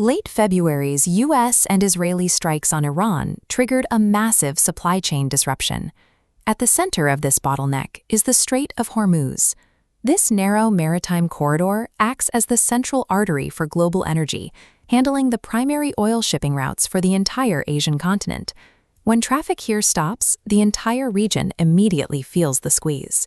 Late February's U.S. and Israeli strikes on Iran triggered a massive supply chain disruption. At the center of this bottleneck is the Strait of Hormuz. This narrow maritime corridor acts as the central artery for global energy, handling the primary oil shipping routes for the entire Asian continent. When traffic here stops, the entire region immediately feels the squeeze.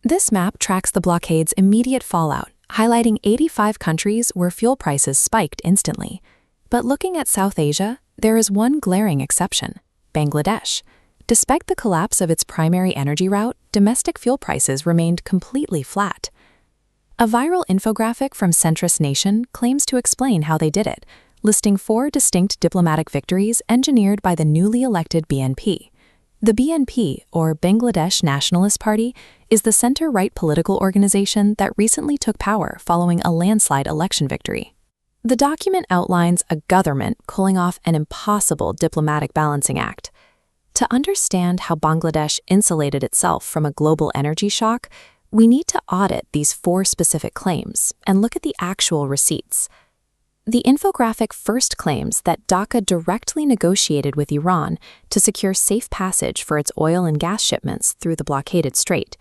This map tracks the blockade's immediate fallout, highlighting 85 countries where fuel prices spiked instantly. But looking at South Asia, there is one glaring exception: Bangladesh. Despite the collapse of its primary energy route, domestic fuel prices remained completely flat. A viral infographic from Centrist Nation claims to explain how they did it, listing 4 distinct diplomatic victories engineered by the newly elected BNP. The BNP, or Bangladesh Nationalist Party, is the center-right political organization that recently took power following a landslide election victory. The document outlines a government pulling off an impossible diplomatic balancing act. To understand how Bangladesh insulated itself from a global energy shock, we need to audit these 4 specific claims and look at the actual receipts. The infographic first claims that Dhaka directly negotiated with Iran to secure safe passage for its oil and gas shipments through the blockaded strait.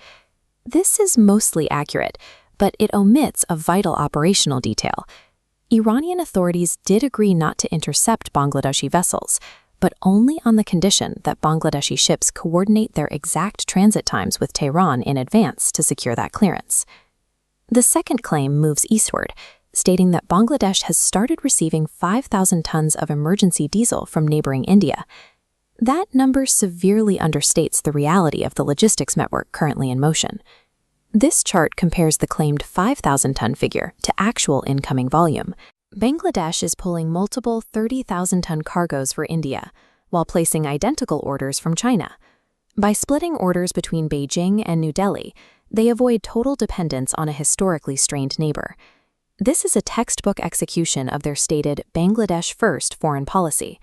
This is mostly accurate, but it omits a vital operational detail. Iranian authorities did agree not to intercept Bangladeshi vessels, but only on the condition that Bangladeshi ships coordinate their exact transit times with Tehran in advance to secure that clearance. The second claim moves eastward, stating that Bangladesh has started receiving 5,000 tons of emergency diesel from neighboring India. That number severely understates the reality of the logistics network currently in motion. This chart compares the claimed 5,000-ton figure to actual incoming volume. Bangladesh is pulling multiple 30,000-ton cargoes for India, while placing identical orders from China. By splitting orders between Beijing and New Delhi, they avoid total dependence on a historically strained neighbor. This is a textbook execution of their stated Bangladesh-first foreign policy.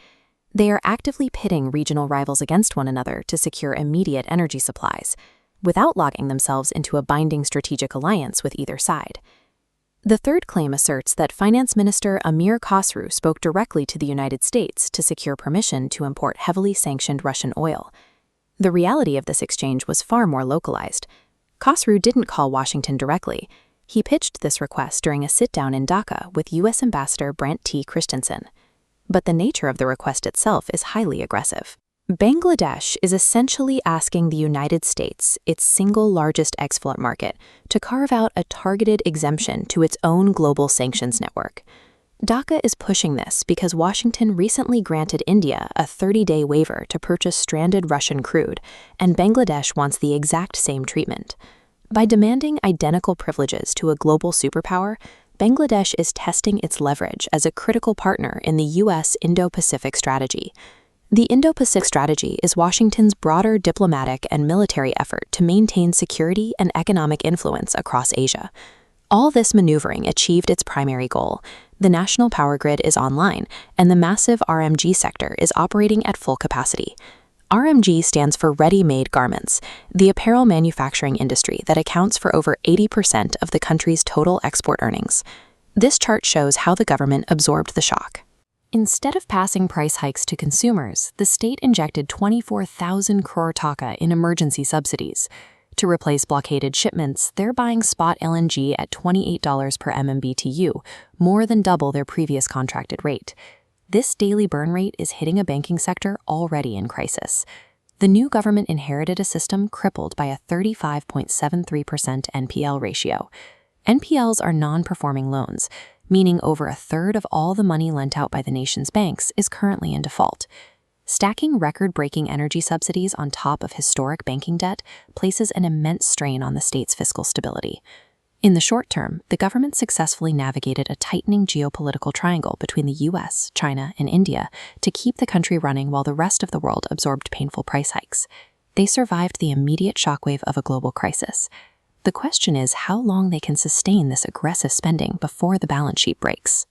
They are actively pitting regional rivals against one another to secure immediate energy supplies, without locking themselves into a binding strategic alliance with either side. The third claim asserts that Finance Minister Amir Khosrow spoke directly to the United States to secure permission to import heavily sanctioned Russian oil. The reality of this exchange was far more localized. Khosrow didn't call Washington directly. He pitched this request during a sit-down in Dhaka with U.S. Ambassador Brent T. Christensen. But the nature of the request itself is highly aggressive. Bangladesh is essentially asking the United States, its single largest export market, to carve out a targeted exemption to its own global sanctions network. Dhaka is pushing this because Washington recently granted India a 30-day waiver to purchase stranded Russian crude, and Bangladesh wants the exact same treatment. By demanding identical privileges to a global superpower, Bangladesh is testing its leverage as a critical partner in the U.S. Indo-Pacific strategy. The Indo-Pacific strategy is Washington's broader diplomatic and military effort to maintain security and economic influence across Asia. All this maneuvering achieved its primary goal. The national power grid is online, and the massive RMG sector is operating at full capacity. RMG stands for ready-made garments, the apparel manufacturing industry that accounts for over 80% of the country's total export earnings. This chart shows how the government absorbed the shock. Instead of passing price hikes to consumers, the state injected 24,000 crore taka in emergency subsidies. To replace blockaded shipments, they're buying spot LNG at $28 per MMBtu, more than double their previous contracted rate. This daily burn rate is hitting a banking sector already in crisis. The new government inherited a system crippled by a 35.73% NPL ratio. NPLs are non-performing loans, meaning over a third of all the money lent out by the nation's banks is currently in default. Stacking record-breaking energy subsidies on top of historic banking debt places an immense strain on the state's fiscal stability. In the short term, the government successfully navigated a tightening geopolitical triangle between the U.S., China, and India to keep the country running while the rest of the world absorbed painful price hikes. They survived the immediate shockwave of a global crisis. The question is how long they can sustain this aggressive spending before the balance sheet breaks.